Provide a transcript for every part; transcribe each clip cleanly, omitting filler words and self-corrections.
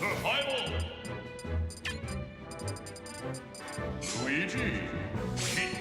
Survival! Luigi! Peach!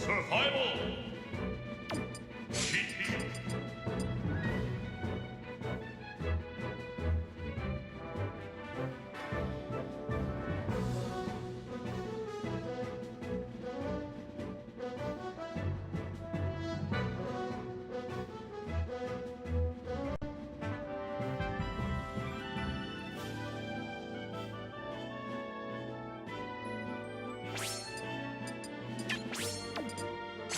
Survival. Cheat.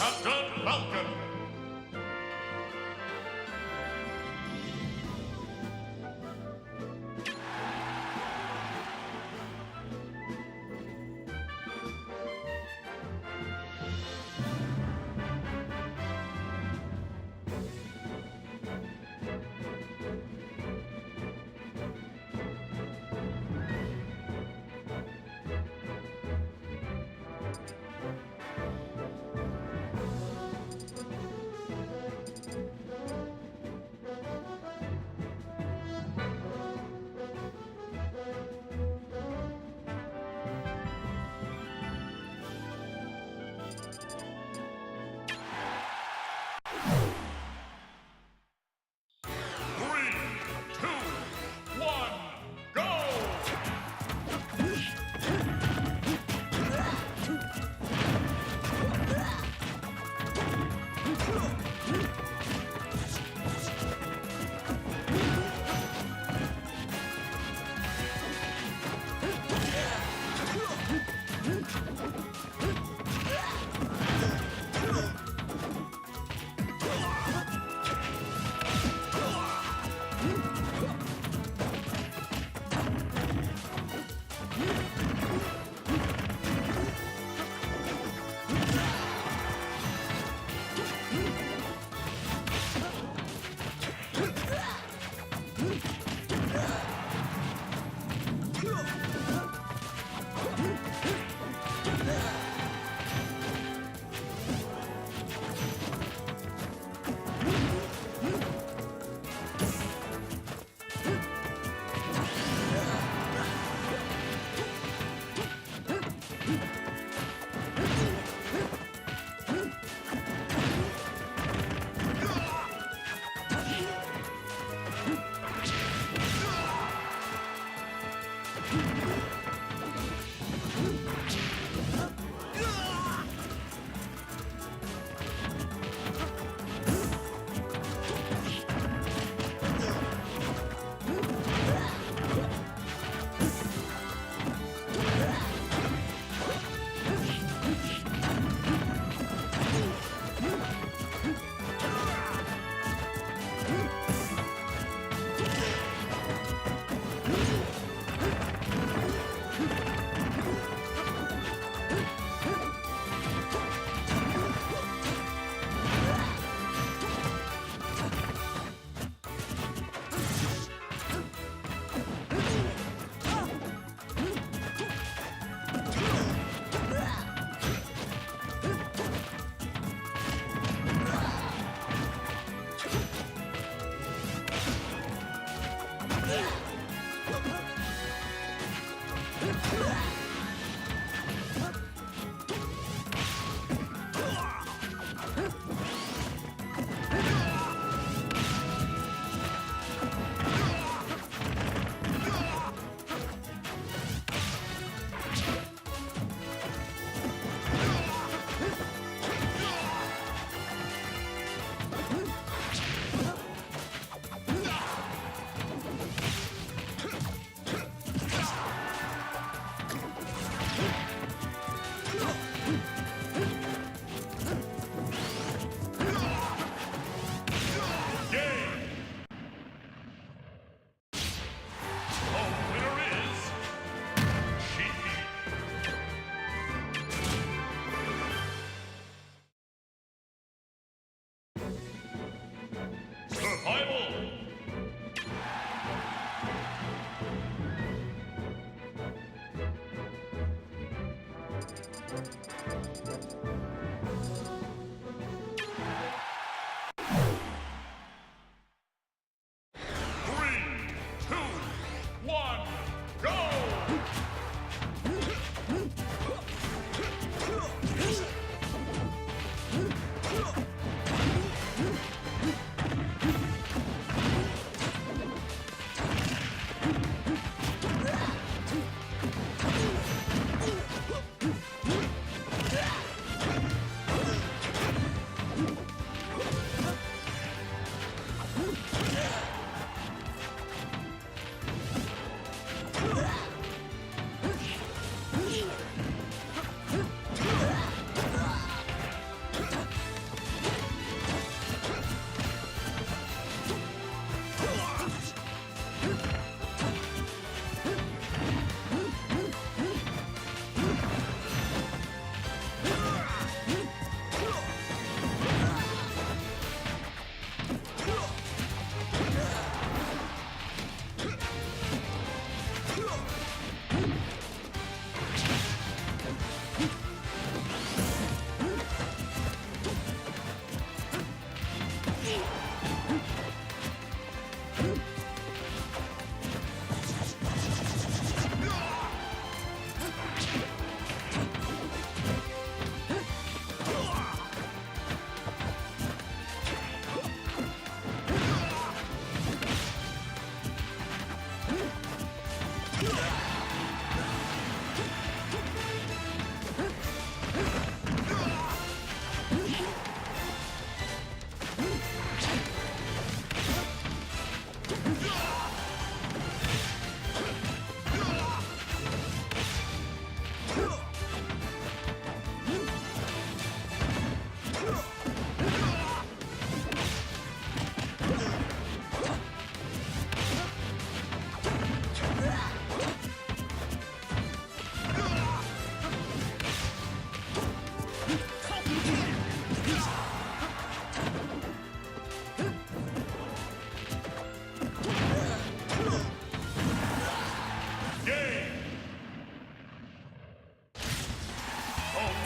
Captain Falcon.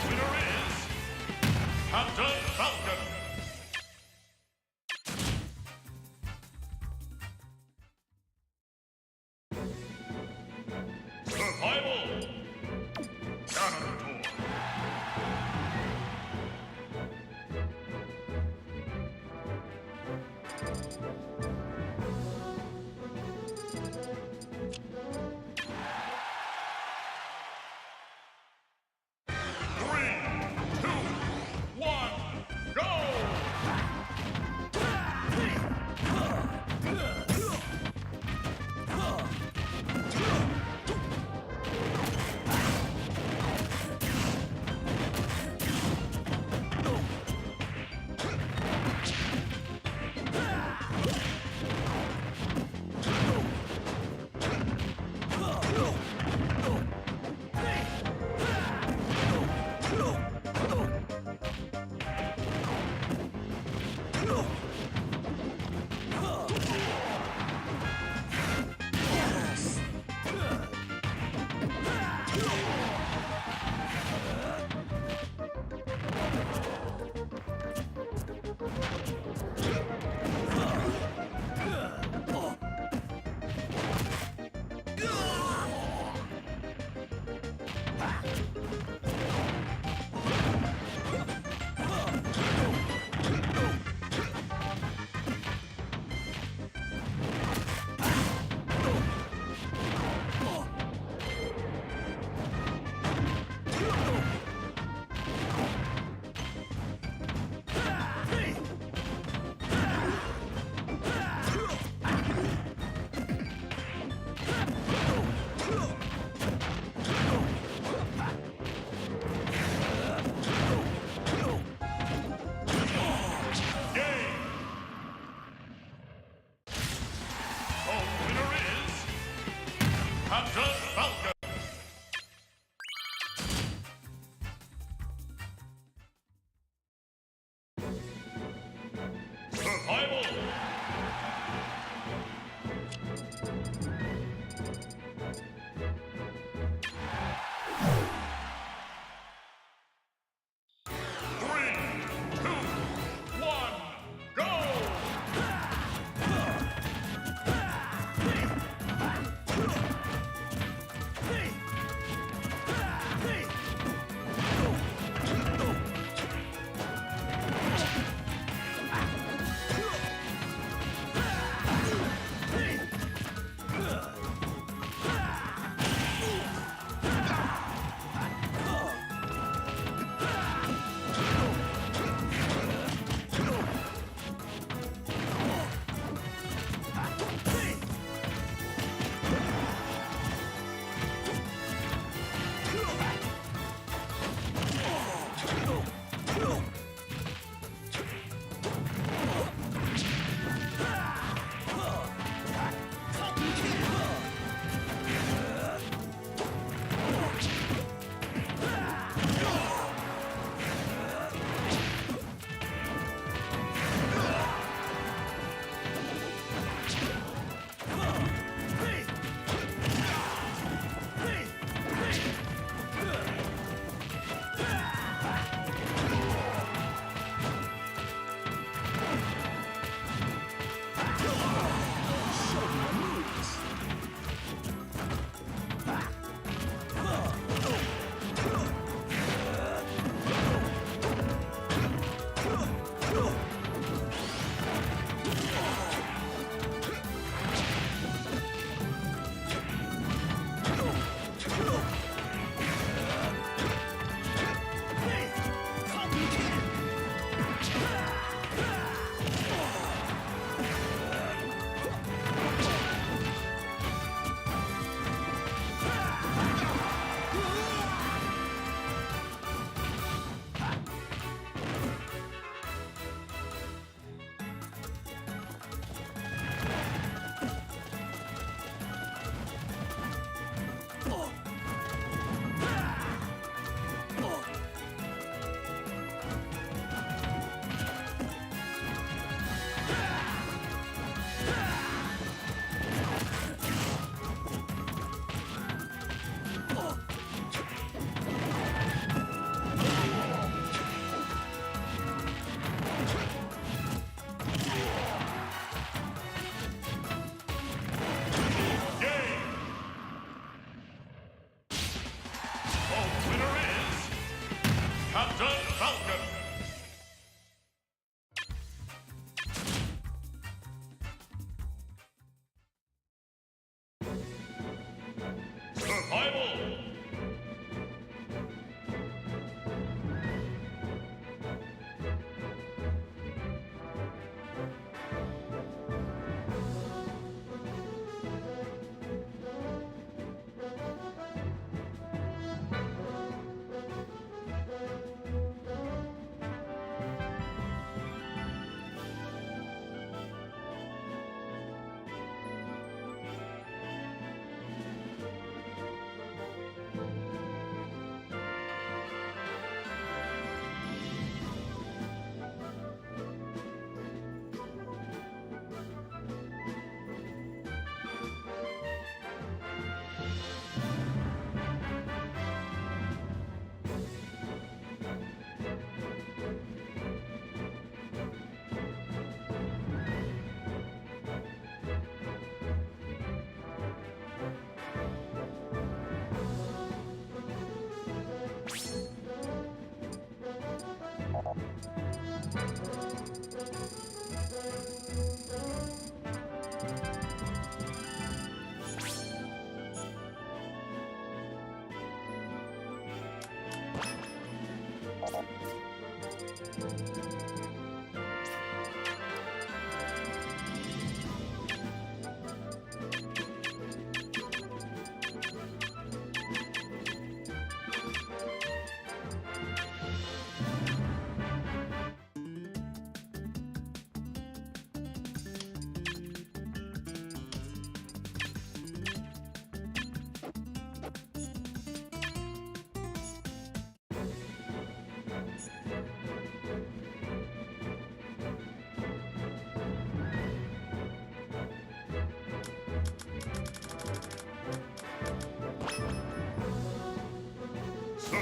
winner is Captain Falcon. Survival Janitor. Three, two, one, go!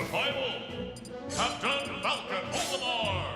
Survival! Captain Falcon, hold the bar!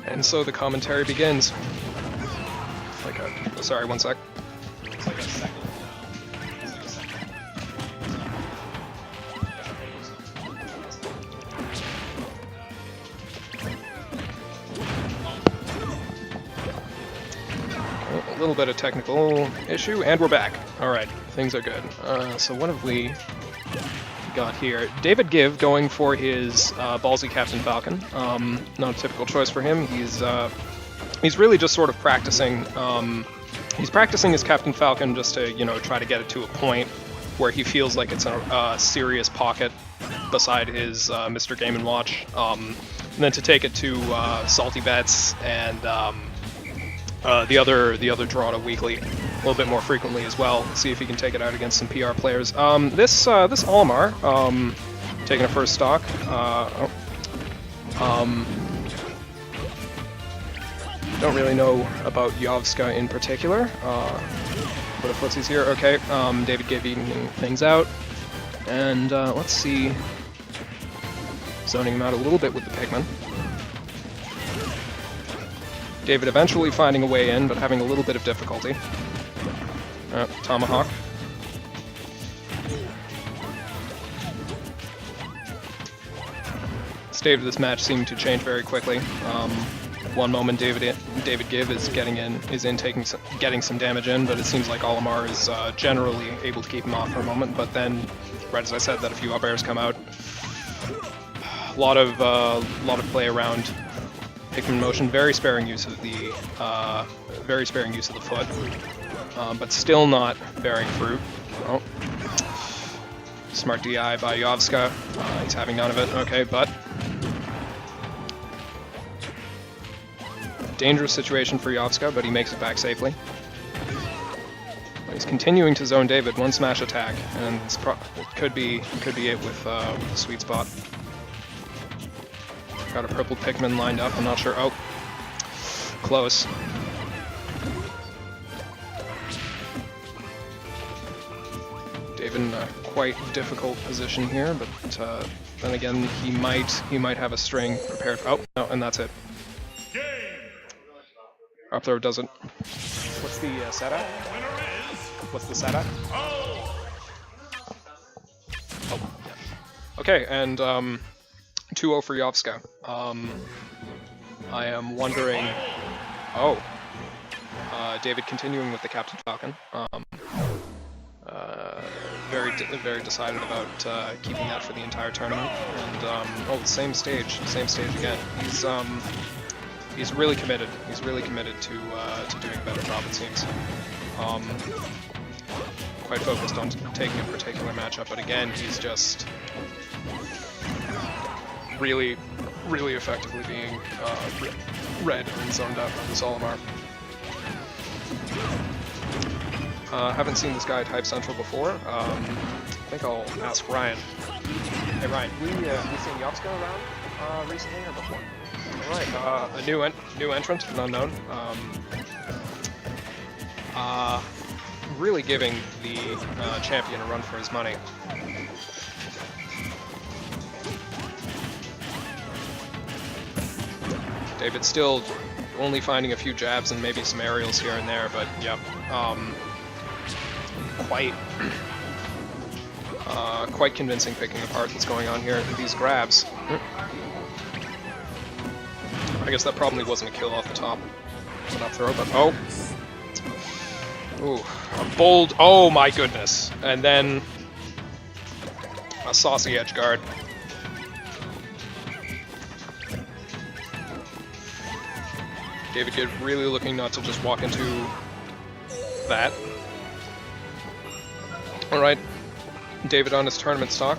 And so the commentary begins. Like a, sorry, one sec. It's like a second now. It's like a second. A little bit of technical issue, and we're back. Alright, things are good. So what have we got here? David Give going for his ballsy Captain Falcon. Not a typical choice for him. He's really just sort of practicing. He's practicing his Captain Falcon just to, you know, try to get it to a point where he feels like it's a serious pocket beside his Mr. Game & Watch. And then to take it to Salty Bets and the other Dorado Weekly a little bit more frequently as well. See if he can take it out against some PR players. This Olimar, taking a first stock. Don't really know about Yovska in particular. But a footsie's here. Okay, David Give evening things out. And let's see. Zoning him out a little bit with the Pigman. David eventually finding a way in, but having a little bit of difficulty. Tomahawk. State of this match seemed to change very quickly. One moment David Give is getting some damage in, but it seems like Olimar is generally able to keep him off for a moment. But then, right as I said, that a few up airs come out. A lot of play around Pikmin motion. Very sparing use of the foot, but still not bearing fruit. Oh. Smart DI by Yovska. He's having none of it. Okay, but dangerous situation for Yovska, but he makes it back safely. He's continuing to zone David. One smash attack, and it could be it with the sweet spot. Got a purple Pikmin lined up. I'm not sure. Oh, close. David in a quite difficult position here, but then again, he might have a string prepared. Oh, no, and that's it. Up throw doesn't. What's the setup? What's the setup? Oh, yeah. Okay, and 2-0 for Yovska. I am wondering. Oh, David continuing with the Captain Falcon. Very decided about keeping that for the entire tournament. And oh, same stage again. He's really committed. He's really committed to doing a better job, it seems. Quite focused on taking a particular matchup, but again, he's just really effectively being read and zoned out by this Olimar. Haven't seen this guy at Hype Central before. I think I'll ask Ryan. Hey Ryan, we seen Yovska around recently or before? Alright, a new entrant, an unknown. Really giving the champion a run for his money. David still only finding a few jabs and maybe some aerials here and there, but yep. Quite convincing picking apart that's going on here. These grabs. I guess that probably wasn't a kill off the top. An up throw, but oh. Ooh, a bold, oh my goodness. And then a saucy edge guard. David Gibb really looking not to just walk into that. Alright, David on his tournament stock.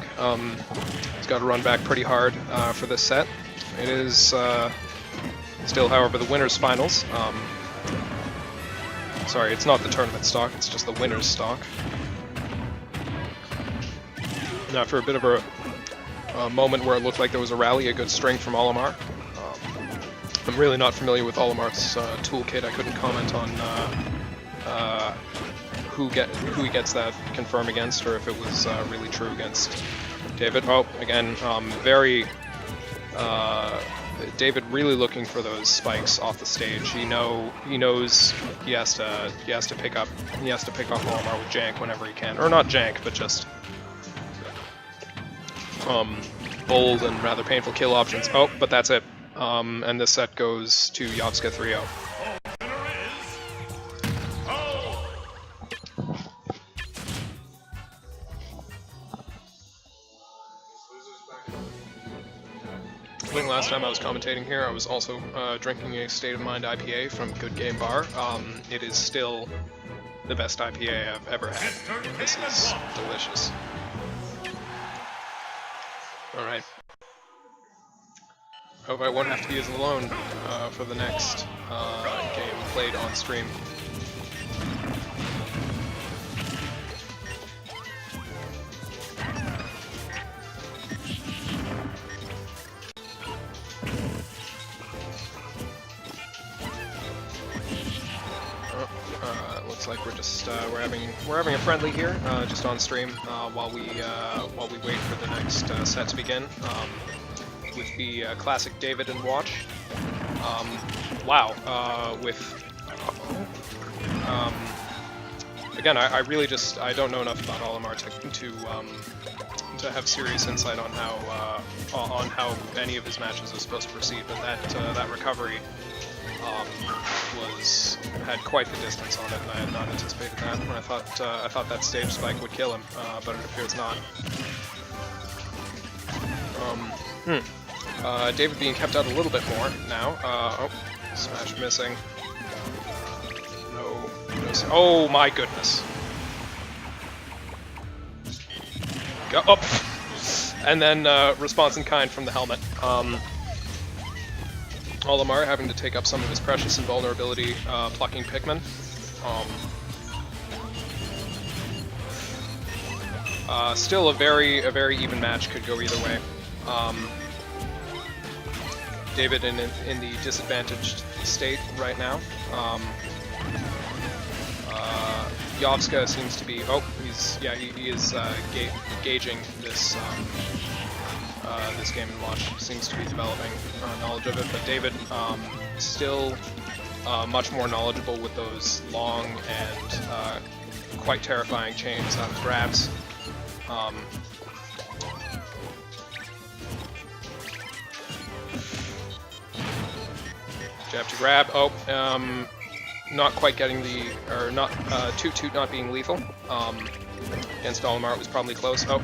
He's got to run back pretty hard for this set. It is still, however, the winner's finals. Sorry, it's not the tournament stock, it's just the winner's stock. And after a bit of a moment where it looked like there was a rally, a good string from Olimar. I'm really not familiar with Olimar's toolkit. I couldn't comment on who he gets that confirm against, or if it was really true against David. Oh, again, David really looking for those spikes off the stage. He knows he has to pick up Olimar with jank whenever he can, or not jank, but just bold and rather painful kill options. Oh, but that's it. And this set goes to Yovska 3-0. I think last time I was commentating here, I was also drinking a State of Mind IPA from Good Game Bar. It is still the best IPA I've ever had. This is delicious. Alright. Hope I won't have to be as alone for the next game played on stream. Looks like we're just we're having a friendly here, just on stream while we wait for the next set to begin. With the classic David and Watch. Wow, with again, I really just I don't know enough about Olimar to have serious insight on how any of his matches are supposed to proceed. But that recovery had quite the distance on it, and I had not anticipated that. And I thought that stage spike would kill him, but it appears not. David being kept out a little bit more now. Oh, smash missing. No. Oh my goodness. Go up. And then response in kind from the helmet. Olimar having to take up some of his precious invulnerability, plucking Pikmin. Still a very even match, could go either way. David in the disadvantaged state right now. Yovska seems to be. Oh, he is gauging this this Game & Watch. Seems to be developing knowledge of it, but David still much more knowledgeable with those long and quite terrifying chains out of grabs. Jab to grab. Oh, not quite getting the, or not, Toot not being lethal. Against Olimar, it was probably close. Oh,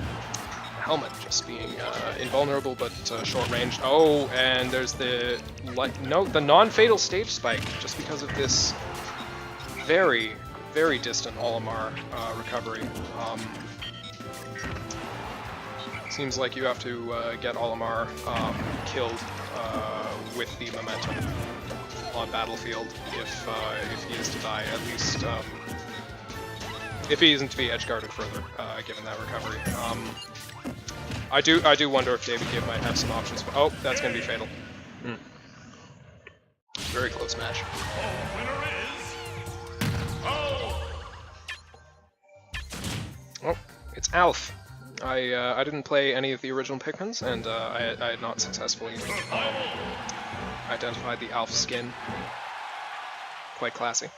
helmet just being invulnerable but short range. Oh, and there's the non-fatal stage spike just because of this very distant Olimar recovery. Seems like you have to get Olimar killed with the momentum on battlefield if he is to die, at least if he isn't to be edgeguarded further, given that recovery. I do wonder if David Gibb might have some options. Oh, that's going to be fatal. Very close match. Oh, it's Alf. I didn't play any of the original Pikmins, and I had not successfully identified the Alf skin. Quite classy.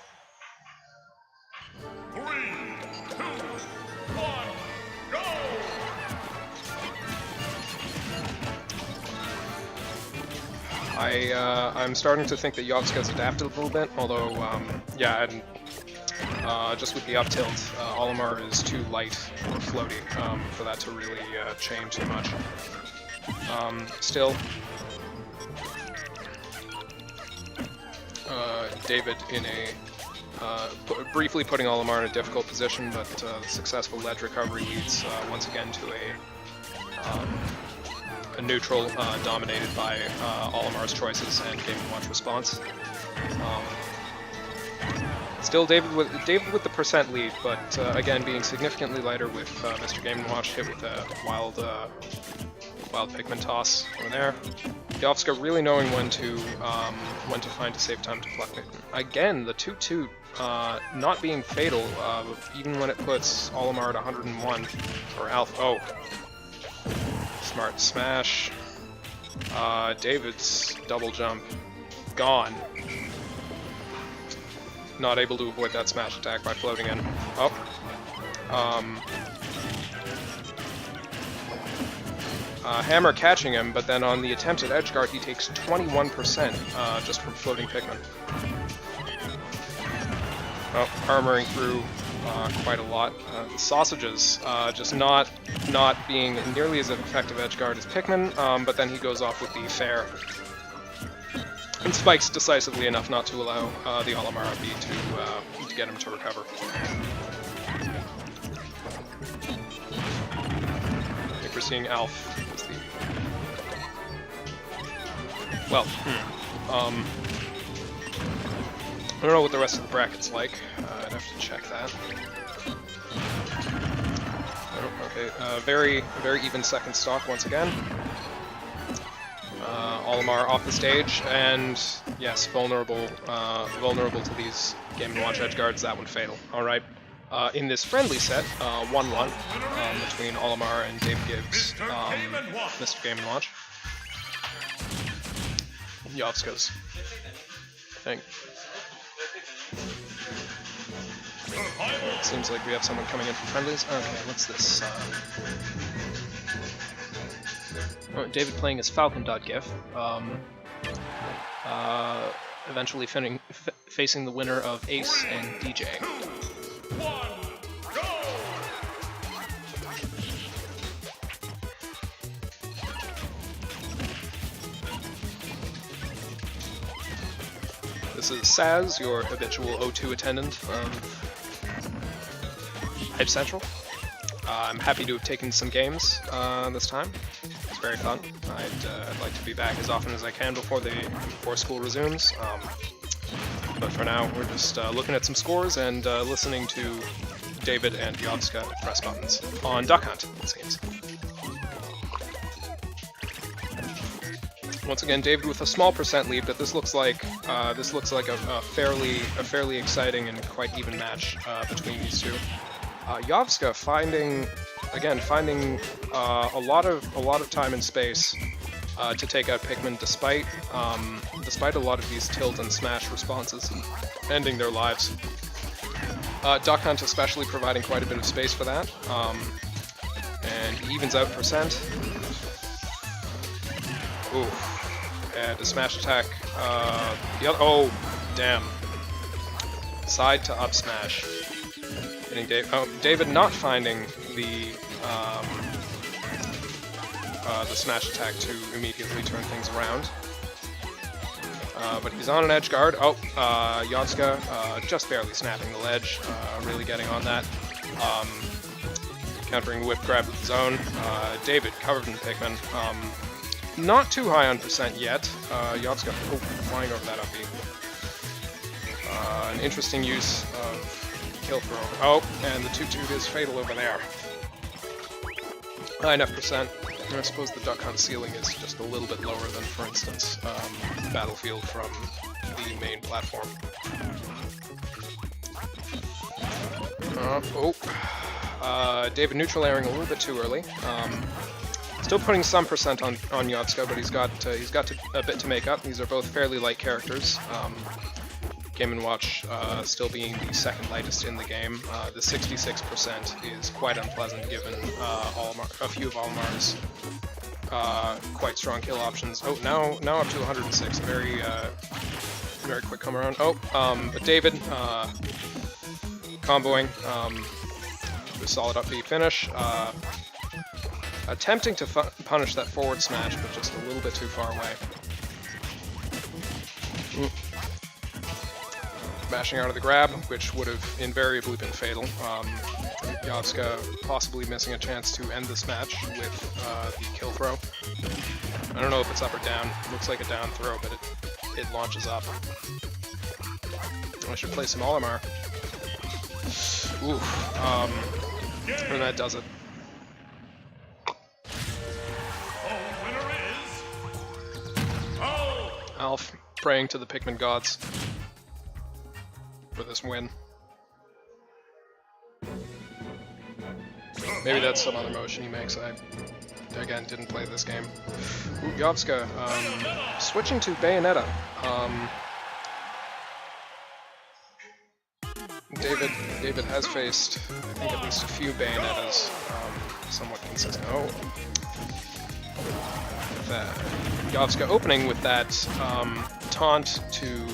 3, 2, 1, go! I'm starting to think that Yovska's adapted a little bit, although, yeah, and just with the up tilt, Olimar is too light or floaty for that to really change too much. Still, David in a briefly putting Olimar in a difficult position, but successful ledge recovery leads once again to a neutral dominated by Olimar's choices and Game & Watch response. Still David with the percent lead, but again being significantly lighter with Mr. Game & Watch hit with a wild Pikmin toss over there. Yovska really knowing when to find a safe time to pluck Pikmin. Again, the Toot not being fatal, even when it puts Olimar at 101 or Alpha. Oh, smart smash. David's double jump gone. Not able to avoid that smash attack by floating in. Oh. Hammer catching him, but then on the attempted edgeguard he takes 21% just from floating Pikmin. Oh, armoring through quite a lot. Sausages just not being nearly as effective edgeguard as Pikmin, but then he goes off with the fair. And spikes decisively enough not to allow the Olimar B to get him to recover. I think we're seeing Alf as the... Well, I don't know what the rest of the bracket's like. I'd have to check that. Oh, okay, very even second stock once again. Olimar off the stage, and yes, vulnerable to these Game & Watch edgeguards. That one fatal. All right. In this friendly set, 1-1 between Olimar and David Gibbs, Mr. Game & Watch. Yovska's thing. Seems like we have someone coming in from friendlies. Okay, what's this? Oh, David playing as Falcon.gif. Eventually facing the winner of Ace and DJ. This is Saz, your habitual O2 attendant of Hype Central. I'm happy to have taken some games this time. It's very fun. I'd like to be back as often as I can before school resumes. But for now, we're just looking at some scores and listening to David and Yonge press buttons on Duck Hunt, it seems. Once again, David with a small percent lead, but this looks like a fairly exciting and quite even match between these two. Yovska finding a lot of time and space to take out Pikmin, despite a lot of these tilt and smash responses ending their lives. Duck Hunt especially providing quite a bit of space for that, and he evens out percent. Ooh, and a smash attack. Oh, damn! Side to up smash. Hitting David not finding the smash attack to immediately turn things around. But he's on an edge guard. Oh, Yonge just barely snapping the ledge, really getting on that. Countering whip grab with his own. David covered in Pikmin. Not too high on percent yet. Yonge flying over that up B. An interesting use of kill throw. Oh, and the toot-toot is fatal over there. High enough percent. I suppose the Duck Hunt ceiling is just a little bit lower than, for instance, Battlefield from the main platform. David neutral airing a little bit too early. Still putting some percent on Yotska, but he's got a bit to make up. These are both fairly light characters. Game & Watch still being the second lightest in the game. The 66% is quite unpleasant given a few of Olimar's quite strong kill options. Oh, now up to 106. Very quick come around. Oh, but David comboing with solid up B finish. Attempting to punish that forward smash, but just a little bit too far away. Mashing out of the grab, which would have invariably been fatal. Yovska possibly missing a chance to end this match with the kill throw. I don't know if it's up or down. It looks like a down throw, but it launches up. I should play some Olimar. Ooh, and that does it. Alf praying to the Pikmin gods for this win. Maybe that's some other motion he makes. I, again, didn't play this game. Ooh, Yovska, switching to Bayonetta. David has faced, I think, at least a few Bayonettas, somewhat consistent. Oh. Yovska opening with that taunt to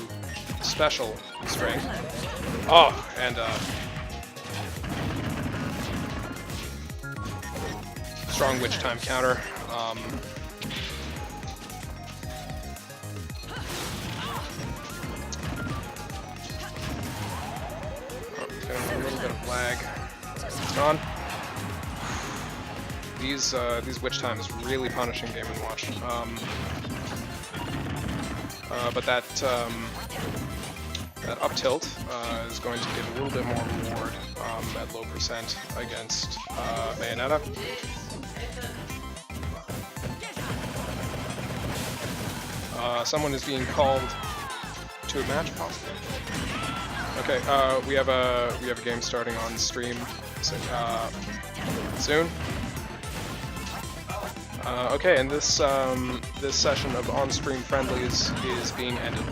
special string. Oh, and strong witch time counter. Getting a little bit of lag. It's gone. These witch times really punishing Game & Watch. But that up tilt is going to give a little bit more reward at low percent against Bayonetta. Someone is being called to a match, possibly. Okay, we have a game starting on stream soon. Okay, and this session of on-stream friendlies is being ended.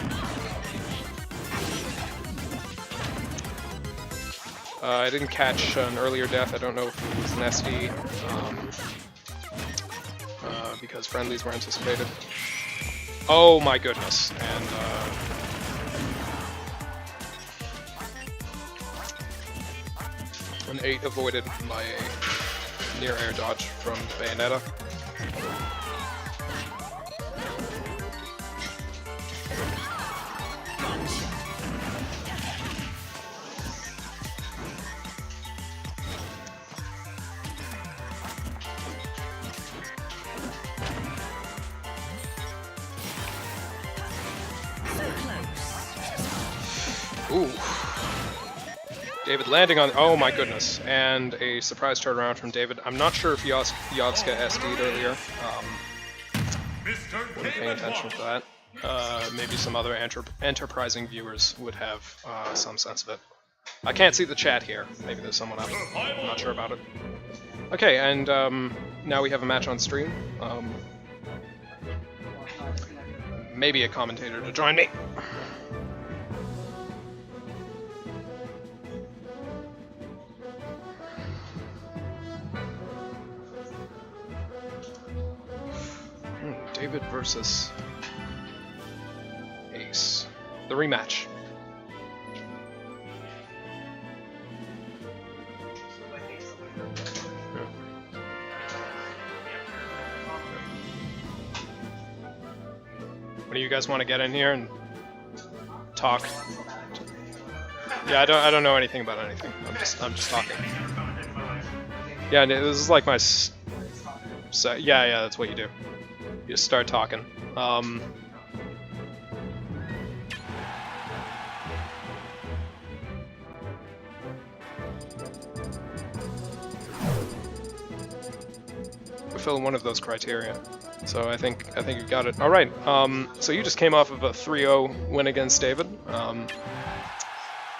I didn't catch an earlier death. I don't know if it was an SD, because friendlies were anticipated. Oh my goodness, and an 8 avoided by a near air dodge from Bayonetta. Ooh. David landing on, oh my goodness, and a surprise turnaround from David. I'm not sure if Yovska SD'd earlier. Wasn't paying attention to that. Maybe some other enterprising viewers would have some sense of it. I can't see the chat here. Maybe there's someone up. I'm not sure about it. Okay, and now we have a match on stream. Maybe a commentator to join me. David versus Ace. The rematch. What do you guys want to get in here and talk? Yeah, I don't know anything about anything. I'm just talking. Yeah, this is like my. Yeah, that's what you do. You just start talking. We fill one of those criteria, so I think you got it. All right. So you just came off of a 3-0 win against David.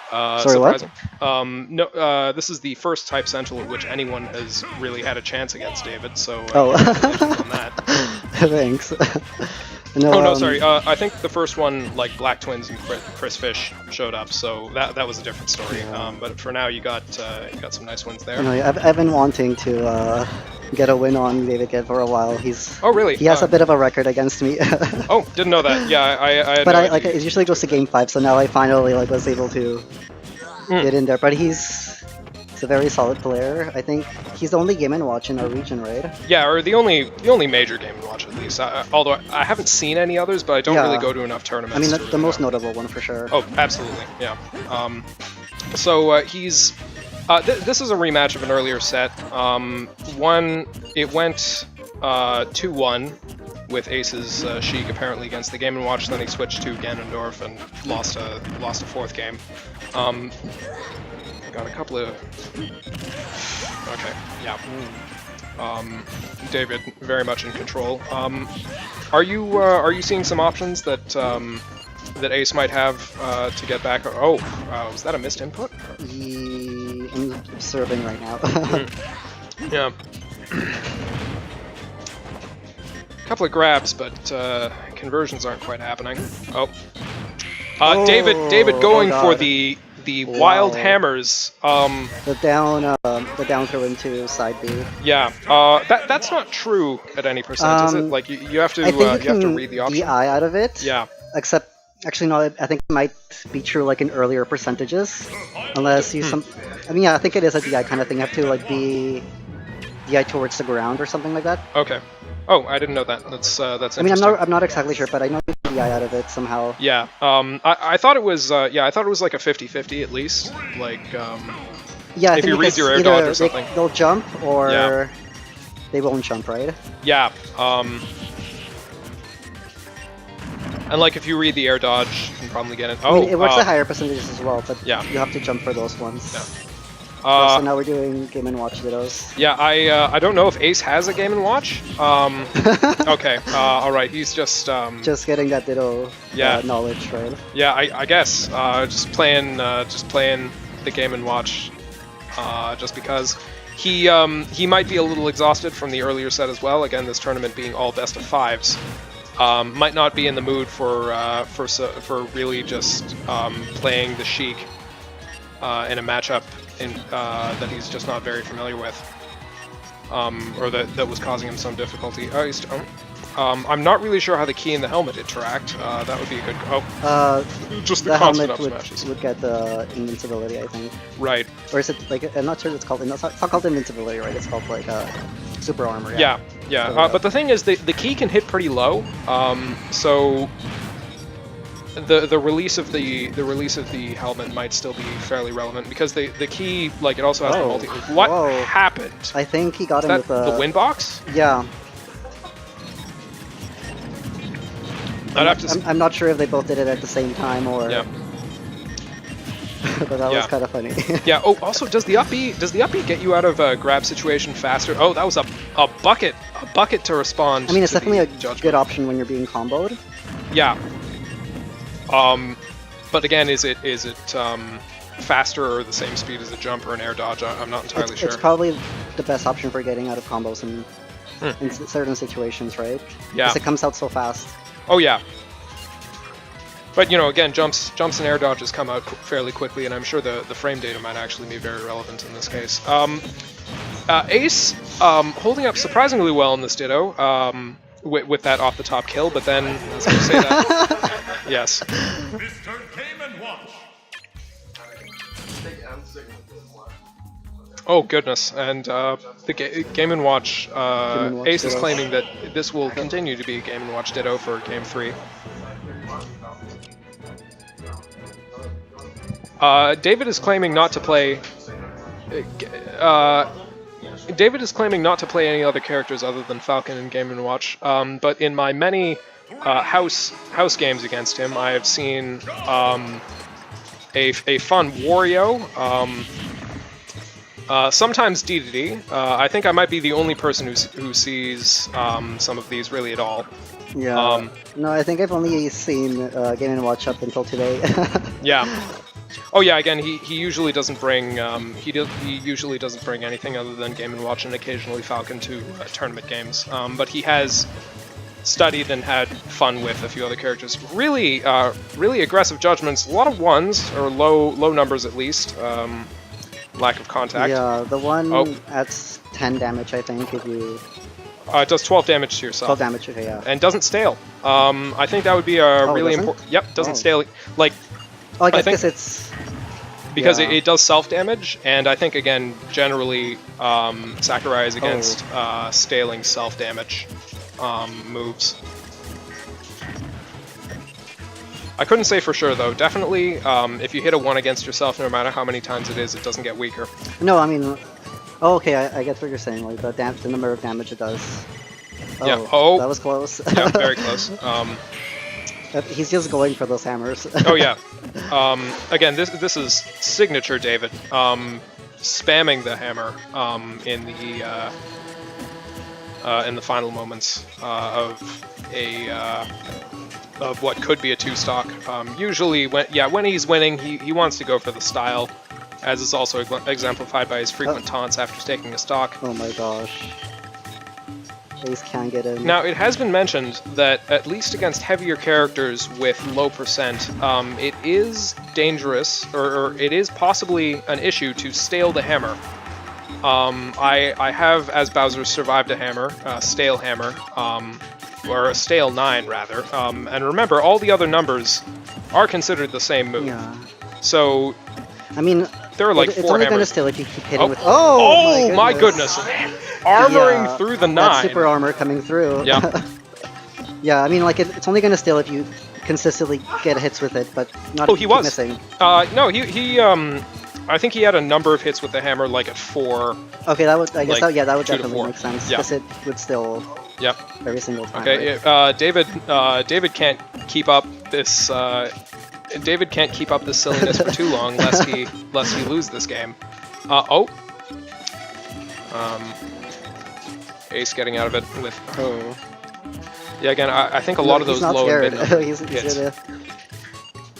Sorry, surprising. what? No, this is the first Type Central at which anyone has really had a chance against David, so Oh. on that. Thanks. No, Oh no, sorry. I think the first one, like Black Twins and Sm4sh showed up, so that was a different story. Yeah. But for now, you got some nice wins there. No, I've been wanting to get a win on David Kidd for a while. Oh really? He has a bit of a record against me. Oh, didn't know that. Yeah, I had But no like idea. it usually goes to game 5, so now I finally was able to get in there. But he's a very solid player. I think he's the only Game & Watch in our region, right? Yeah, or the only major game to watch at least. Although I haven't seen any others, but I don't really go to enough tournaments. I mean, to the really most know. notable one for sure. Oh, absolutely, yeah. He's. This is a rematch of an earlier set. It went 2-1 with Ace's Sheik apparently against the Game & Watch. Then he switched to Ganondorf and lost a fourth game. Got a couple of. Okay, yeah. David very much in control. Are you seeing some options that that Ace might have to get back? Oh, was that a missed input? I'm observing right now. Yeah. Couple of grabs, but conversions aren't quite happening. Oh. David going for the wild hammers. The down throw into side B. Yeah. That's not true at any percent, is it? Like you have to I think you have to read the option. DI out of it. Yeah. Except, actually no, I think it might be true like in earlier percentages, unless you I mean, yeah, I think it is a DI kind of thing. You have to like be DI towards the ground or something like that. Okay. Oh, I didn't know that. That's I mean, interesting. I'm not exactly sure, but I know you can DI out of it somehow. Yeah. I thought it was I thought it was like a 50-50 at least. Like Yeah, I if think you read because your air either dodge or something. they'll jump or Yeah. they won't jump, right? Yeah. And like if you read the air dodge, you can probably get it. Oh, I mean, it works at higher percentages as well, but yeah. you have to jump for those ones. Yeah. So now we're doing Game & Watch Dittos. Yeah, I don't know if Ace has a Game & Watch. Okay, all right, he's just Just getting that Ditto knowledge, right? yeah, I guess just playing the Game & Watch just because he might be a little exhausted from the earlier set as well. Again, this tournament being all best of 5s. Might not be in the mood for really just playing the Sheik in a matchup that he's just not very familiar with, or that was causing him some difficulty. Oh, I'm not really sure how the key and the helmet interact. That would be a good. Just the constant up helmet smashes. would get the invincibility, I think. Right. Or is it like, I'm not sure it's called. It's not called invincibility, right? It's called like super armor. Yeah. But the thing is, the key can hit pretty low. So the release of the helmet might still be fairly relevant because the key, like, it also has the multi. What happened? I think he got Is him that with the win box? Yeah. I'd have to. I'm not sure if they both did it at the same time or. Yeah. But that was kind of funny. Yeah. Oh, also, does the up B get you out of a grab situation faster? Oh, that was a bucket to respond. I mean, it's to definitely a judgment. good option when you're being comboed. Yeah. But again, is it faster or the same speed as a jump or an air dodge? I'm not entirely sure. It's probably the best option for getting out of combos in certain situations, right? Yeah. Because it comes out so fast. Oh yeah. But you know, again, jumps and air dodges come out fairly quickly, and I'm sure the frame data might actually be very relevant in this case. Ace holding up surprisingly well in this Ditto with that off the top kill, but then as I say that, yes. Mr. Game & Watch. Oh goodness, and the Game & Watch, Ace is Ditto. claiming that this will continue to be Game & Watch Ditto for Game 3. David is claiming not to play. David is claiming not to play any other characters other than Falcon in Game & Watch. But in my many house games against him, I have seen a fun Wario. Sometimes DDD. I think I might be the only person who sees some of these really at all. Yeah. No, I think I've only seen Game & Watch up until today. Yeah. Oh yeah. Again, he usually doesn't bring he usually doesn't bring anything other than Game & Watch and occasionally Falcon to tournament games. But he has studied and had fun with a few other characters. Really, really aggressive judgments. A lot of ones or low numbers at least. Lack of contact. Yeah, the one adds 10 damage, I think, if you... It does 12 damage to yourself. 12 damage, okay, yeah. And doesn't stale. I think that would be a really important... Yep, doesn't stale. Like, Oh, I guess think because it's... because it does self-damage, and I think, again, generally, Sakurai is against staling self-damage moves. I couldn't say for sure, though. Definitely, if you hit a 1 against yourself, no matter how many times it is, it doesn't get weaker. No, I mean... Oh, okay, I get what you're saying, like the number of damage it does. Oh, Yeah. Oh. That was close. Yeah, very close. He's just going for those hammers. Oh yeah. Again, this is signature David. Spamming the hammer in the final moments of what could be a 2-stock. Usually, when he's winning, he wants to go for the style, as is also exemplified by his frequent taunts after taking a stock. Oh my gosh. Ace can get in. Now, it has been mentioned that, at least against heavier characters with low percent, it is dangerous, or it is possibly an issue to stale the hammer. I have, as Bowser, survived a hammer, stale hammer, or a stale 9, rather. And remember, all the other numbers are considered the same move. Yeah. So, I mean, there are like it's 4 only gonna hammers. still if you keep hitting with... Oh my goodness! Armoring through the 9. That super armor coming through. Yeah. Yeah, I mean, like, it's only gonna still if you consistently get hits with it, but not if you keep missing. No, he I think he had a number of hits with the hammer, like at 4. Okay, that would, I guess, like, that would 2 to definitely 4. make sense, Yeah. because it would still... Yep. Every single time. Okay, right? David can't keep up this. David can't keep up this silliness for too long, lest he lose this game. Ace getting out of it with. Yeah, again, I think a lot of those not low scared. and mid number he's hits. gonna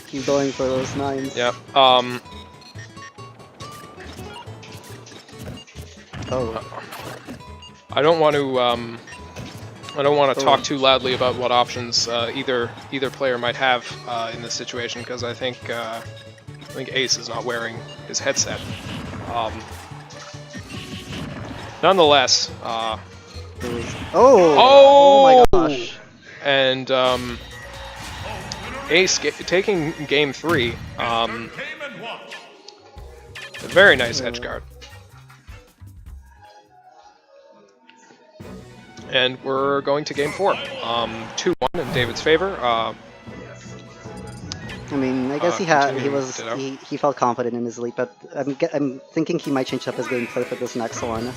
keep going for those 9s. Yep. I don't want to talk too loudly about what options either player might have in this situation, because I think think Ace is not wearing his headset. Nonetheless, Oh! Oh my gosh! And Ace taking game 3. A very nice edge guard. And we're going to game 4. 2-1 in David's favor. I mean, I guess he felt confident in his lead, but I'm thinking he might change up his gameplay for this next one.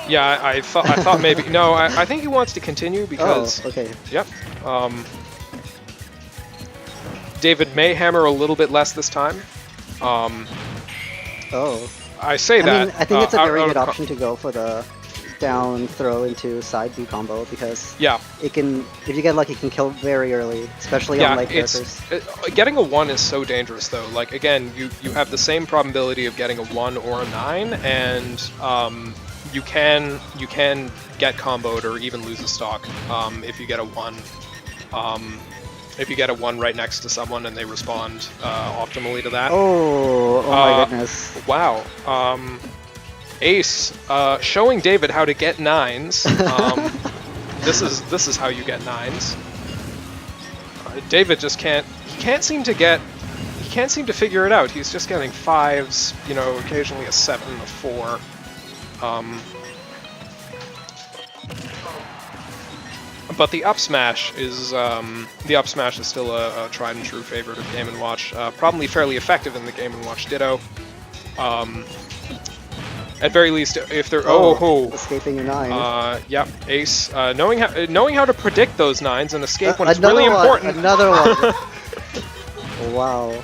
Yeah, I thought maybe no. I think he wants to continue because. Oh, okay. Yep. David may hammer a little bit less this time. Oh. I say that. I mean, I think it's a very good option to go for the down throw into side B combo because it can, if you get lucky, it can kill very early, especially on light characters. Getting a 1 is so dangerous though. Like again, you have the same probability of getting a 1 or a 9, and you can get comboed or even lose a stock if you get a 1. If you get a 1 right next to someone and they respond optimally to that. Oh my goodness! Wow. Ace showing David how to get 9s. This is how you get 9s. David just can't seem to figure it out. He's just getting 5s, you know, occasionally a 7, a 4. But the up smash is still a tried and true favorite of Game & Watch. Probably fairly effective in the Game & Watch Ditto. At very least, if they're escaping a 9. Yep, Ace knowing how to predict those 9s and escape when it's really important. Another one. Wow.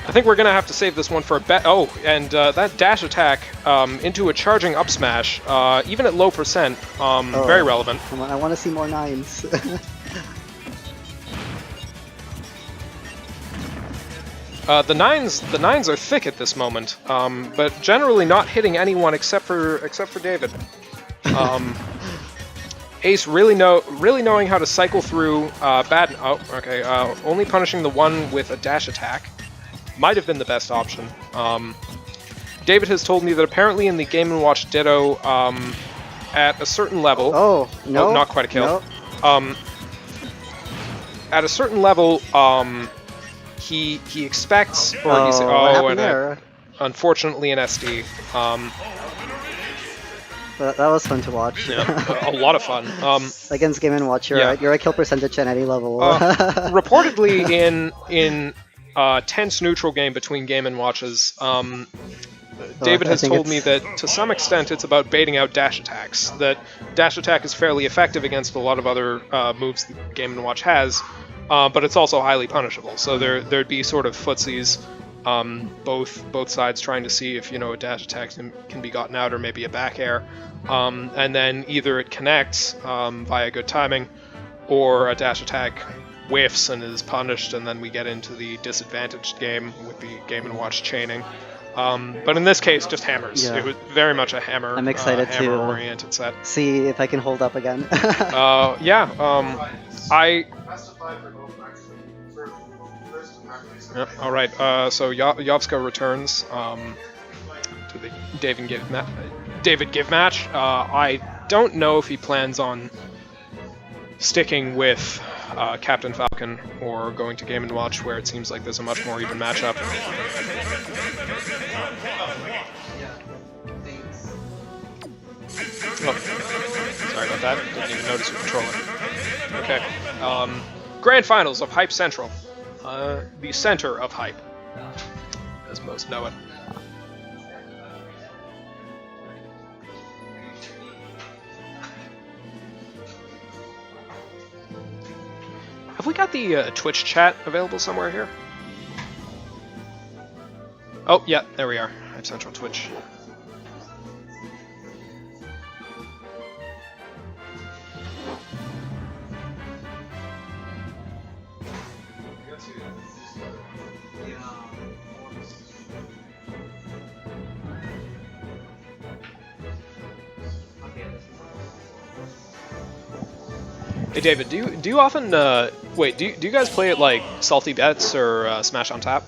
I think we're gonna have to save this one for a bet. Oh, and that dash attack into a charging up smash, even at low percent, very relevant. Come on, I want to see more 9s. The nines are thick at this moment, but generally not hitting anyone except for David. Ace really knowing how to cycle through bad. Oh, okay. Only punishing the 1 with a dash attack might have been the best option. David has told me that apparently in the Game & Watch Ditto, at a certain level. Oh no! Not quite a kill. No. At a certain level, he expects, or he's, unfortunately an SD. That was fun to watch. Yeah, a lot of fun. Against Game & Watch, you're a kill percentage at any level. Reportedly in tense neutral game between Game & Watches, David has told me that to some extent it's about baiting out dash attacks. That dash attack is fairly effective against a lot of other moves that Game & Watch has. But it's also highly punishable, so there'd be sort of footsies, both sides trying to see if, you know, a dash attack can be gotten out or maybe a back air, and then either it connects via good timing, or a dash attack whiffs and is punished, and then we get into the disadvantaged game with the Game & Watch chaining. But in this case, just hammers. Yeah. It was very much a hammer. I'm excited to oriented set. See if I can hold up again. Yep, all right. So Yovska returns to the David Give match. I don't know if he plans on sticking with Captain Falcon or going to Game & Watch, where it seems like there's a much more even matchup. Oh, sorry about that. Didn't even notice your controller. Okay. Grand Finals of Hype Central. The center of hype, as most know it. Have we got the Twitch chat available somewhere here? Oh, yeah, there we are. Hype Central Twitch. Hey David, do you often wait? Do you guys play it like Salty Bets or Smash on Tap?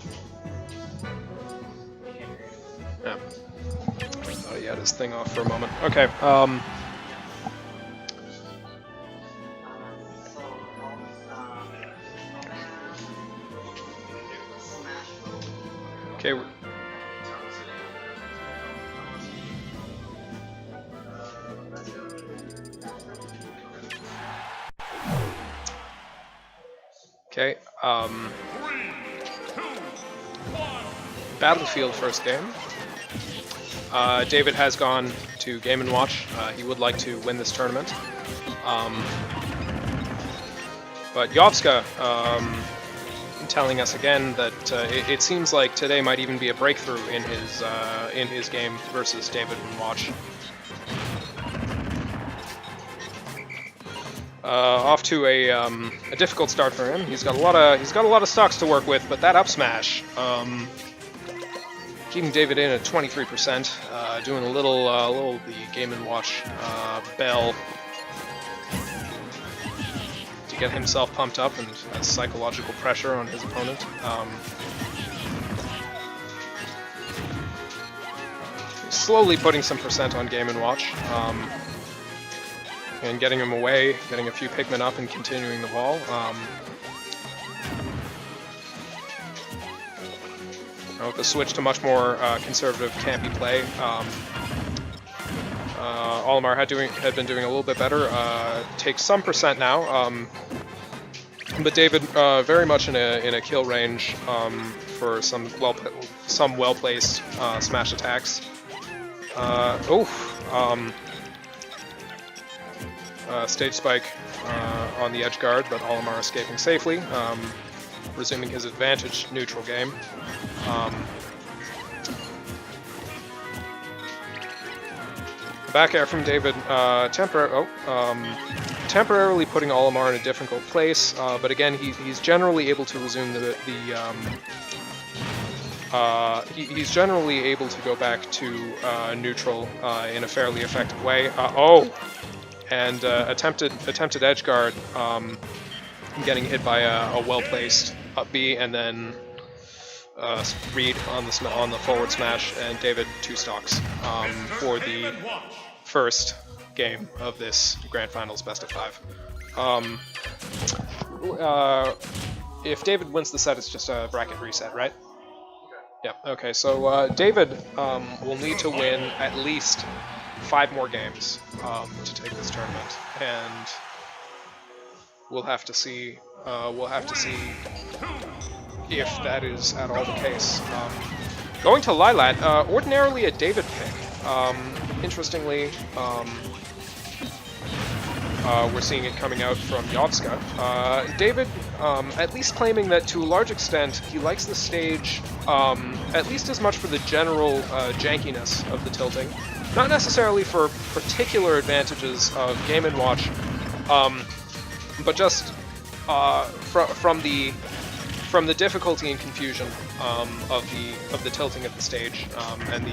Yeah. Thought he had his thing off for a moment. Okay. Okay. Okay. Battlefield first game. David has gone to Game & Watch. He would like to win this tournament. But Yovska telling us again that it seems like today might even be a breakthrough in his game versus David & Watch. Off to a difficult start for him. He's got a lot of stocks to work with, but that up smash, keeping David in at 23%, doing a little the Game & Watch bell to get himself pumped up and has psychological pressure on his opponent. He's slowly putting some percent on Game & Watch. And getting him away, getting a few Pikmin up and continuing the ball. With the switch to much more conservative, campy play, Olimar had been doing a little bit better. Takes some percent now, but David very much in a kill range for some well-placed smash attacks. Stage spike on the edge guard, but Olimar escaping safely, resuming his advantage neutral game. Back air from David, temporarily putting Olimar in a difficult place, but again he's generally able to resume he's generally able to go back to neutral in a fairly effective way. And attempted edge guard, getting hit by a well-placed up B, and then read on the forward smash, and David 2 stocks for the first game of this Grand Finals Best of 5. If David wins the set, it's just a bracket reset, right? Yep. Okay. So David will need to win at least 5 more games to take this tournament, and we'll have to see. If that is at all the case. Going to Lilat, ordinarily a David pick. Interestingly, we're seeing it coming out from Yovska. David, at least claiming that to a large extent he likes the stage, at least as much for the general jankiness of the tilting. Not necessarily for particular advantages of Game & Watch, but just from the difficulty and confusion of the tilting of the stage, and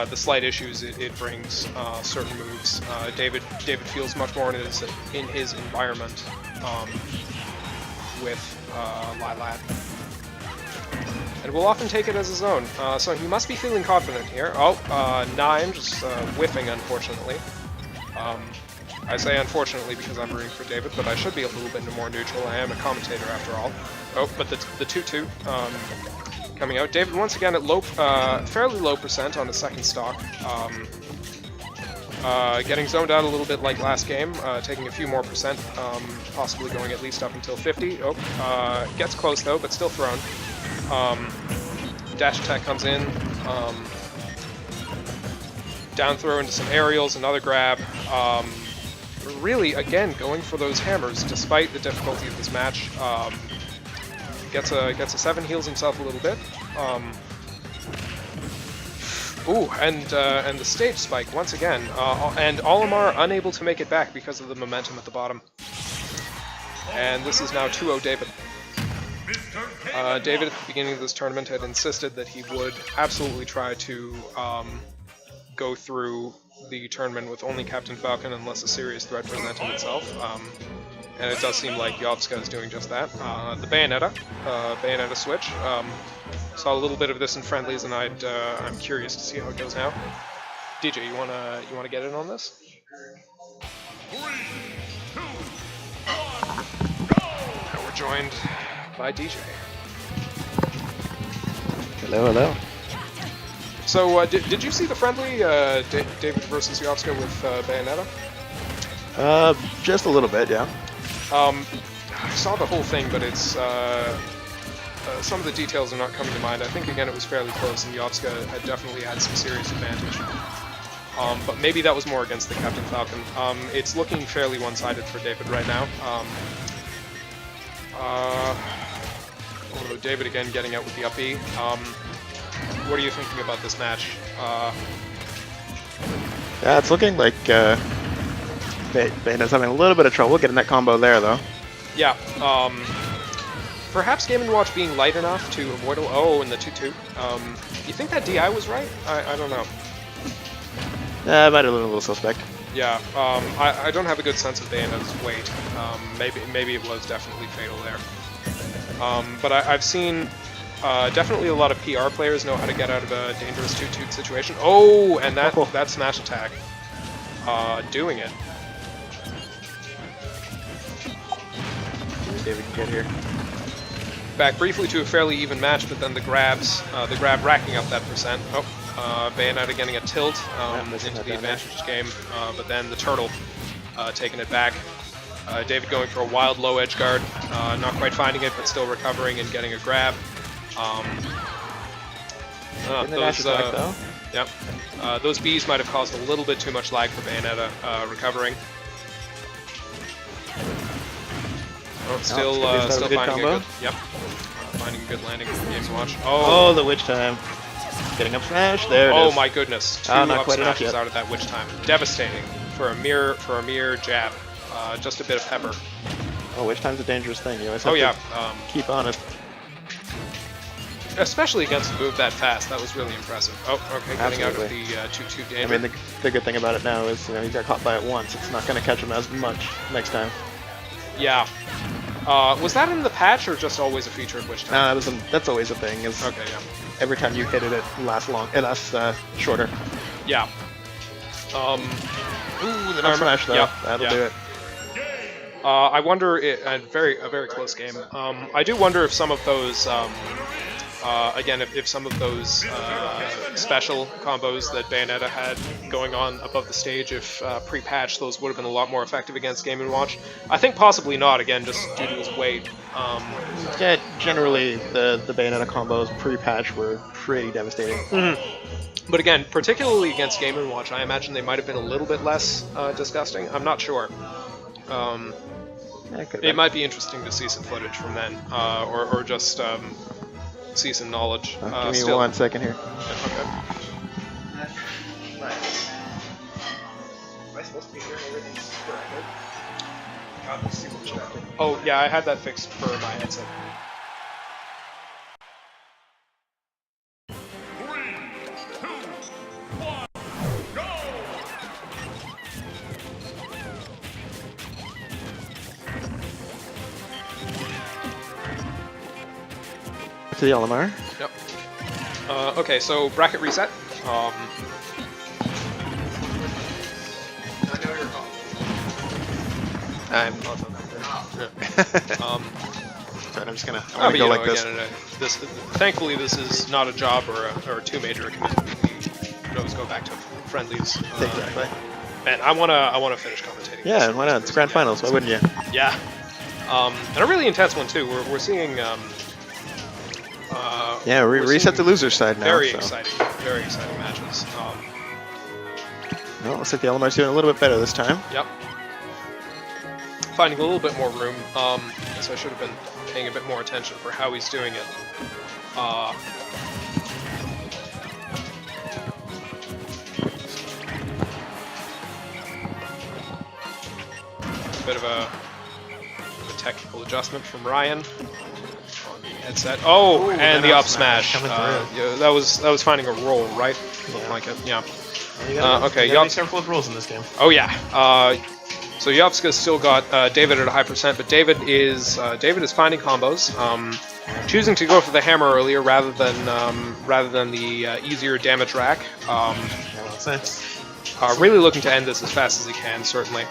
the slight issues it brings certain moves. David feels much more in his environment with Lilat, and will often take it as his own. So he must be feeling confident here. Nine just whiffing, unfortunately. I say unfortunately because I'm rooting for David, but I should be a little bit more neutral. I am a commentator after all. But the 2-2 coming out. David once again at fairly low percent on the second stock. Getting zoned out a little bit like last game, taking a few more percent, possibly going at least up until 50. Gets close though, but still thrown. Dash attack comes in. Down throw into some aerials, another grab. Really, again, going for those hammers despite the difficulty of this match. Gets a 7, heals himself a little bit. And the stage spike once again, and Olimar unable to make it back because of the momentum at the bottom. And this is now 2-0 David. David at the beginning of this tournament had insisted that he would absolutely try to go through the tournament with only Captain Falcon unless a serious threat presented itself. And it does seem like Yovska is doing just that. The Bayonetta switch. Saw a little bit of this in friendlies, and I'm curious to see how it goes now. DJ, you wanna get in on this? 3, 2, 1, And we're joined by DJ. Hello, hello. So, did you see the friendly David versus Yovska with Bayonetta? Just a little bit, yeah. I saw the whole thing, but it's some of the details are not coming to mind. I think again it was fairly close, and Yovska had definitely had some serious advantage. But maybe that was more against the Captain Falcon. It's looking fairly one-sided for David right now. Although David again getting out with the up B. What are you thinking about this match? Yeah, it's looking like Bayonetta's having a little bit of trouble getting that combo there, though. Yeah. Perhaps Game & Watch being light enough to avoid... Oh, and the 2-2. You think that DI was right? I don't know. Yeah, I might have been a little suspect. Yeah, I don't have a good sense of Bayonetta's weight. Maybe it was definitely fatal there. But I've seen definitely a lot of PR players know how to get out of a dangerous 2-2 situation. Oh, and that smash attack. Doing it. David can get here. Back briefly to a fairly even match, but then the grab racking up that percent. Oh, Bayonetta getting a tilt into the advantage game, but then the turtle taking it back. David going for a wild low edge guard, not quite finding it, but still recovering and getting a grab. Those Bs might have caused a little bit too much lag for Bayonetta recovering. Oh, still finding a good, finding a good landing from Game & Watch. Oh, the witch time. Getting up smash, there it is. Oh my goodness, 2 not up quite enough smashes yet. out of that witch time. Devastating for a mere jab. Just a bit of pepper. Oh, witch time's a dangerous thing. You always have to keep on it. Especially against a move that fast, that was really impressive. Oh, okay, getting out of the 2-2 danger. I mean, the good thing about it now is, he got caught by it once. It's not going to catch him as much next time. Yeah. Was that in the patch or just always a feature of Witch Time? That's always a thing. Is okay, yeah. Every time you hit it, it lasts shorter. Yeah. Ooh, the smash though. Yep, That'll do it. I wonder, a very close game. I do wonder if some of those, again, if some of those special combos that Bayonetta had going on above the stage, if pre-patch, those would have been a lot more effective against Game & Watch. I think possibly not, again, just due to his weight. Yeah, generally, the Bayonetta combos pre-patch were pretty devastating. But again, particularly against Game & Watch, I imagine they might have been a little bit less disgusting. I'm not sure. It might be interesting to see some footage from then, or just see some knowledge. Give me 1 second here. Okay. Am I supposed to be hearing everything correctly? God, super distracting. Oh yeah, I had that fixed for my headset. 3, 2, 1, go! To the Olimar. Yep. Okay, so bracket reset. I know you're I'm I'm just gonna go like this. Thankfully, this is not a job or too major a commitment. We could always go back to friendlies. Exactly. And I wanna finish commentating. Yeah, why not? It's grand finals. Why wouldn't you? Yeah. And a really intense one too. We're seeing. Yeah, reset the loser's side now. Very exciting matches. Well, looks like the Olimar's doing a little bit better this time. Yep. Finding a little bit more room. So I should have been paying a bit more attention for how he's doing it. A bit of a technical adjustment from Ryan. Headset. Oh, ooh, and the up smash smash. coming through. Yeah, that was finding a roll, right? Something like it. Yeah. Okay, you gotta be careful with rules in this game. Oh yeah. So Yovska's still got David at a high percent, but David is finding combos, choosing to go for the hammer earlier rather than the easier damage rack. Really looking to end this as fast as he can, certainly.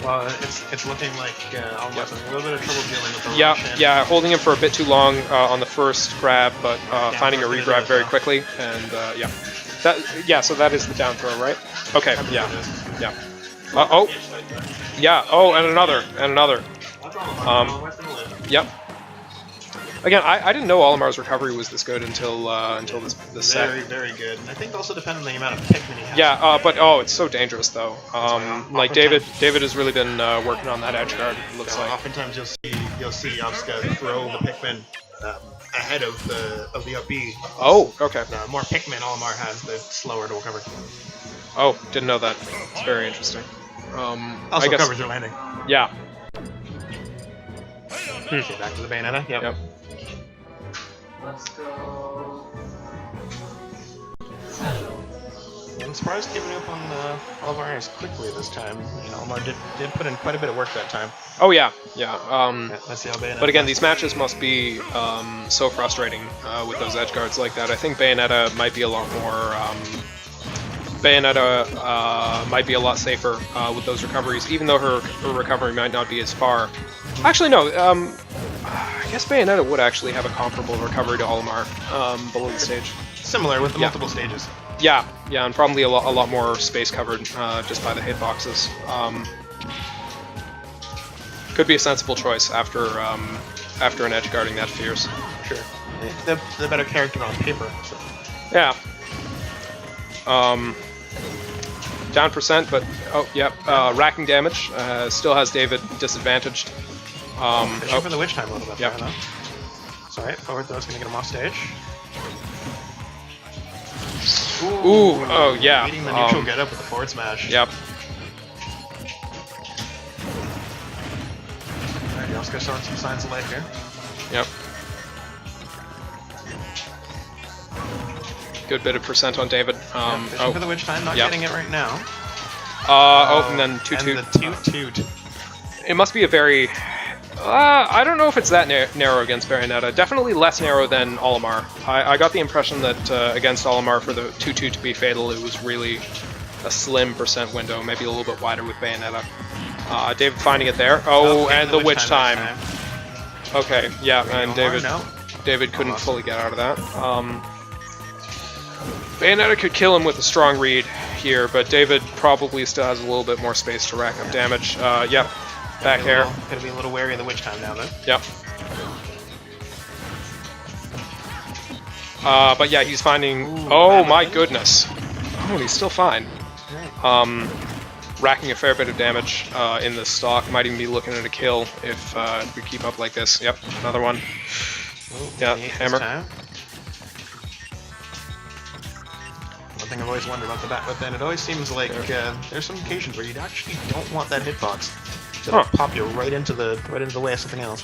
Well, it's looking like almost a little bit of trouble dealing with the yeah, holding him for a bit too long on the first grab, but finding a regrab very quickly, and so that is the down throw, right? Okay, yeah. And another. Yep. Again, I didn't know Olimar's recovery was this good until this set. Very, very good. I think also depending on the amount of Pikmin he has. Yeah, but it's so dangerous though. Like David has really been working on that edge guard. It looks like. Oftentimes you'll see Yovska throw the Pikmin ahead of the up B. Oh, okay. The more Pikmin Olimar has, the slower to recover. Oh, didn't know that. It's very interesting. Also I guess, covers their landing. Yeah. Okay, back to the Bayonetta. Yep. Let's go. I'm surprised giving up on Olimar as quickly this time. You know, Olimar did put in quite a bit of work that time. Oh yeah. Let's see how Bayonetta but again, these matches must be so frustrating with those edge guards like that. I think Bayonetta might be a lot more. Bayonetta might be a lot safer with those recoveries, even though her recovery might not be as far. Actually, no. I guess Bayonetta would actually have a comparable recovery to Olimar below the stage. Similar with the multiple stages. Yeah, and probably a lot more space covered just by the hitboxes. Could be a sensible choice after an edge guarding that fierce. Sure. The better character on paper. So. Yeah. Down percent, but racking damage. Still has David disadvantaged. Fishing for the witch time a little bit. Yep. There, though. It's alright. Forward throw's gonna get him off stage. Ooh, oh yeah. Beating the neutral get up with the forward smash. Yep. Alright, Yovska showing some signs of life here. Yep. Good bit of percent on David. Fishing for the witch time, not getting it right now. And then toot. And the toot. It must be a very. I don't know if it's that narrow against Bayonetta. Definitely less narrow than Olimar. I got the impression that against Olimar, for the 2-2 to be fatal, it was really a slim percent window, maybe a little bit wider with Bayonetta. David finding it there. Oh, and the witch time. Okay, yeah, and David couldn't fully get out of that. Bayonetta could kill him with a strong read here, but David probably still has a little bit more space to rack up damage. Yep. Back air. Gotta be a little wary of the witch time now, though. Yep. But yeah, he's finding. Oh my goodness! Oh, and he's still fine. Racking a fair bit of damage in the stock. Might even be looking at a kill if we keep up like this. Yep, another one. Yeah, hammer. One thing I've always wondered about the bat whip, then it always seems like there's some occasions where you actually don't want that hitbox. It'll pop you right into the way of something else.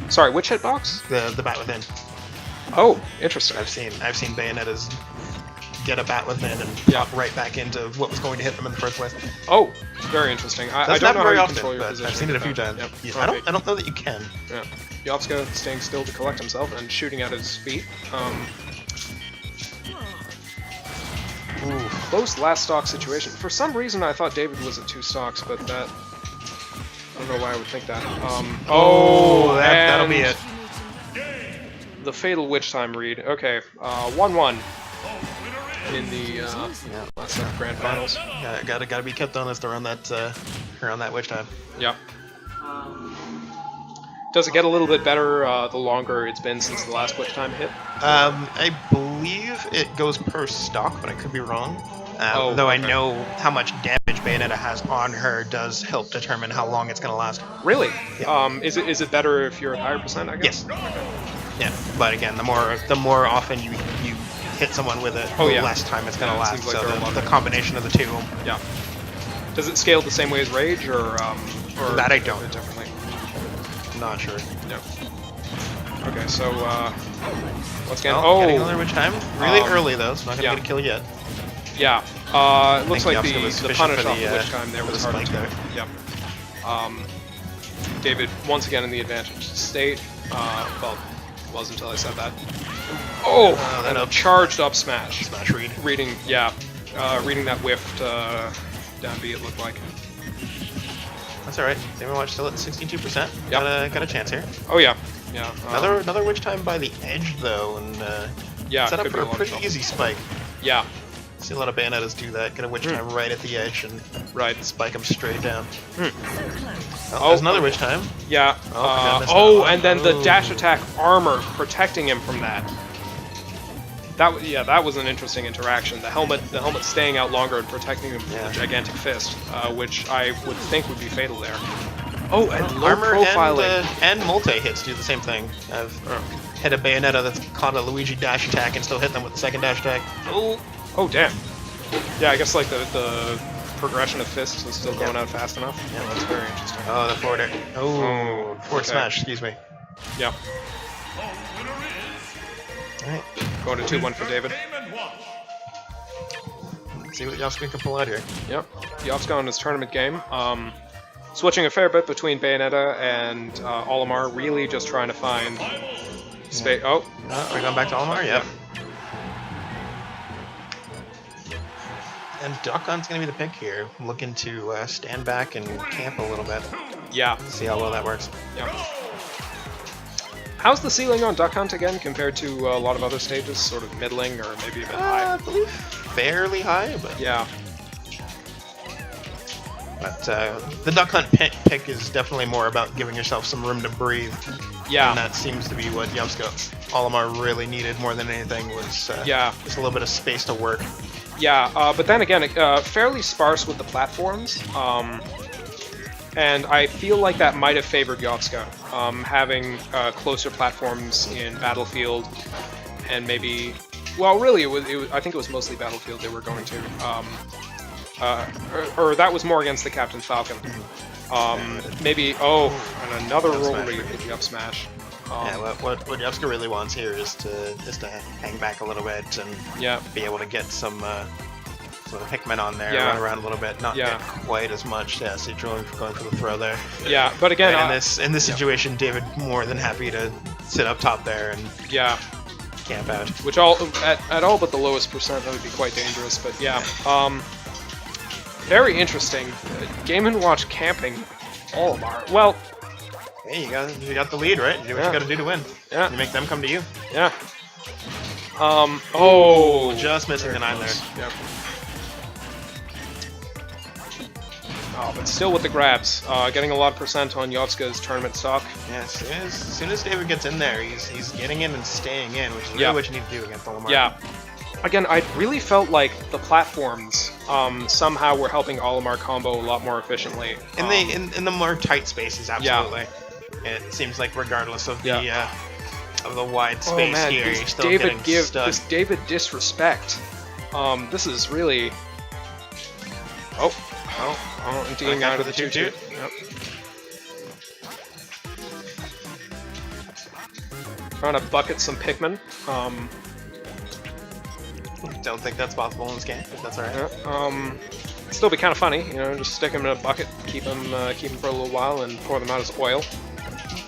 Sorry, which hitbox? The bat within. Oh, interesting. I've seen Bayonetta's get a bat within and pop right back into what was going to hit them in the first place. Oh, very interesting. I don't know very how you often, control your but position. I've seen it a few times. Yep. Yeah, I don't know that you can. Yeah. Yovska staying still to collect himself and shooting at his feet. Ooh, close last stock situation. For some reason, I thought David was at 2 stocks, but that. I don't know why I would think that. That'll be it. The fatal witch time read. Okay, 1-1 in the last set of grand finals. Yeah, gotta be kept honest around that witch time. Yep. Does it get a little bit better the longer it's been since the last witch time hit? I believe it goes per stock, but I could be wrong. Though I know how much damage Bayonetta has on her does help determine how long it's going to last. Really? Yeah. Is it better if you're at higher percent, I guess? Yes. Okay. Yeah, but again, the more often you hit someone with it, the less time it's going to last. Like so the combination of the two. Yeah. Does it scale the same way as Rage, or that I don't. Differently? Not sure. No. Okay, so once again, getting another witch time. Really early though, so not gonna get a kill yet. Yeah. It looks like Yopska the was sufficient punish for off the, the Witch Time there for the was harder spike to there. Yep. David once again in the advantage state. Well, was until I said that. Oh, that and a up charged up smash. Smash read. Reading, yeah, reading that whiffed down B. It looked like. That's alright. Overwatch still at 62%. Yep. Got a chance here. Oh yeah, yeah. Another Witch Time by the edge though, and yeah, set up could for be a lot of pretty trouble. easy spike. Yeah, See a lot of Bayonettas do that. Get a Witch Time right at the edge and right. spike them straight down. Oh, There's another Witch Time. Yeah. I missed that Oh, one. and then the Oh. dash attack armor protecting him from that. That was an interesting interaction. The helmet staying out longer and protecting him from Yeah. the gigantic fist, which I would think would be fatal there. Oh, and low Armor profiling. and multi-hits do the same thing. I've hit a Bayonetta that's caught a Luigi dash attack and still hit them with the second dash attack. Oh, damn. Yeah, I guess like the progression of fists is still going out fast enough. Yeah, that's very interesting. Oh, the forward air. Oh, forward okay. smash, excuse me. Yeah, Alright, going to 2-1 for David. Game and watch. see what Yopska can pull out here. Yep, Yopska on his tournament game. Switching a fair bit between Bayonetta and Olimar, really just trying to find space. Oh, We're going back to Olimar? Yep. And Duck Hunt's going to be the pick here. Looking to stand back and camp a little bit. yeah. See how well that works. Yep. How's the ceiling on Duck Hunt again compared to a lot of other stages? Sort of middling or maybe a bit high? I believe fairly high, but Yeah. The Duck Hunt pick is definitely more about giving yourself some room to breathe. Yeah. And that seems to be what Yopska Olimar really needed more than anything was Yeah. just a little bit of space to work. Yeah, but then again, fairly sparse with the platforms, and I feel like that might have favored Yopska, having closer platforms in Battlefield, and maybe, well, really, it was I think it was mostly Battlefield they were going to, or that was more against the Captain Falcon. Maybe, oh, and another roll read with the up smash. Yeah, what Yopska really wants here is to hang back a little bit and Yeah. be able to get some sort of Hickman on there, Yeah. run around a little bit, not Yeah. get quite as much. Yeah, see, going for the throw there. Yeah, but again, And in this situation, David more than happy to sit up top there and yeah. camp out. Which all at all but the lowest percent that would be quite dangerous, but yeah. Very interesting. Game & Watch camping Olimar. Well, Hey, you got the lead, right? You do what Yeah. you got to do to win. Yeah. You make them come to you. yeah. Oh, Just missing the 9 there. Yep. Oh, but still with the grabs. Getting a lot of percent on Yopska's tournament stock. Yeah, as soon as David gets in there, he's getting in and staying in, which is really Yeah. what you need to do against Olimar. Yeah. Again, I really felt like the platforms somehow were helping Olimar combo a lot more efficiently. In the more tight spaces, absolutely. It seems like regardless of the wide Oh space man, here, this you're still getting stuck. this David disrespect. This is really. Oh, and Dean Back out with of the the 2-2. 2-2. Yep. Trying to bucket some Pikmin. Don't think that's possible in this game, if that's alright. It'd still be kind of funny, you know, just stick them in a bucket, keep them for a little while, and pour them out as oil.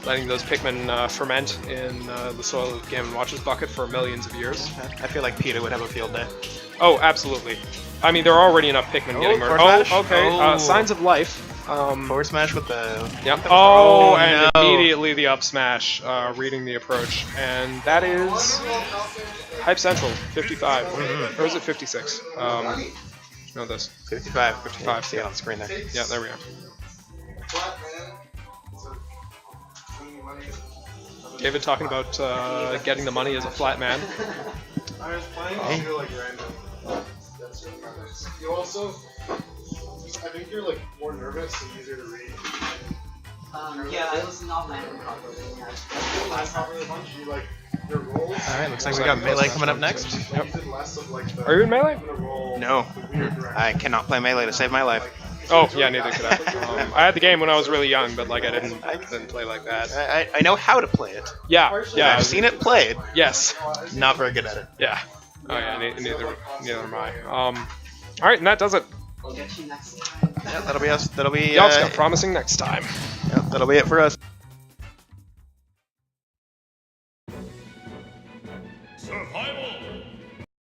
Letting those Pikmin ferment in the soil of Game & Watch's bucket for millions of years. I feel like Peter would have a field day. Oh, absolutely. I mean, there are already enough Pikmin getting murdered. forward smash? Oh, okay. Oh. Signs of life. Forward smash with the... Yep. Oh, And no. immediately the up smash, reading the approach. And that is Hype Central, 55. Or is it 56? Know this. 55. 55, See it on the screen there. Yeah, there we are. David talking about getting the money as a flat man. I was playing Hey. you're like random. That's really nice. You also, I think you're like more nervous and easier to read. Yeah, I was not landing properly. Last time of the bunch, you like your rolls. Alright, looks like we got Melee coming up next. You did less of like the. Are you in Melee? I'm gonna roll No. the weird direction. I cannot play Melee to save my life. Oh, yeah, neither could I. I had the game when I was really young, but like I didn't play like that. I know how to play it. Yeah, yeah. I've seen it played, Yes. not very good at it. Yeah. Oh yeah, neither am I. All right, and that does it. We'll get you next time. Yeah, that'll be us. That'll be. Yonge got promising next time. Yeah, that'll be it for us.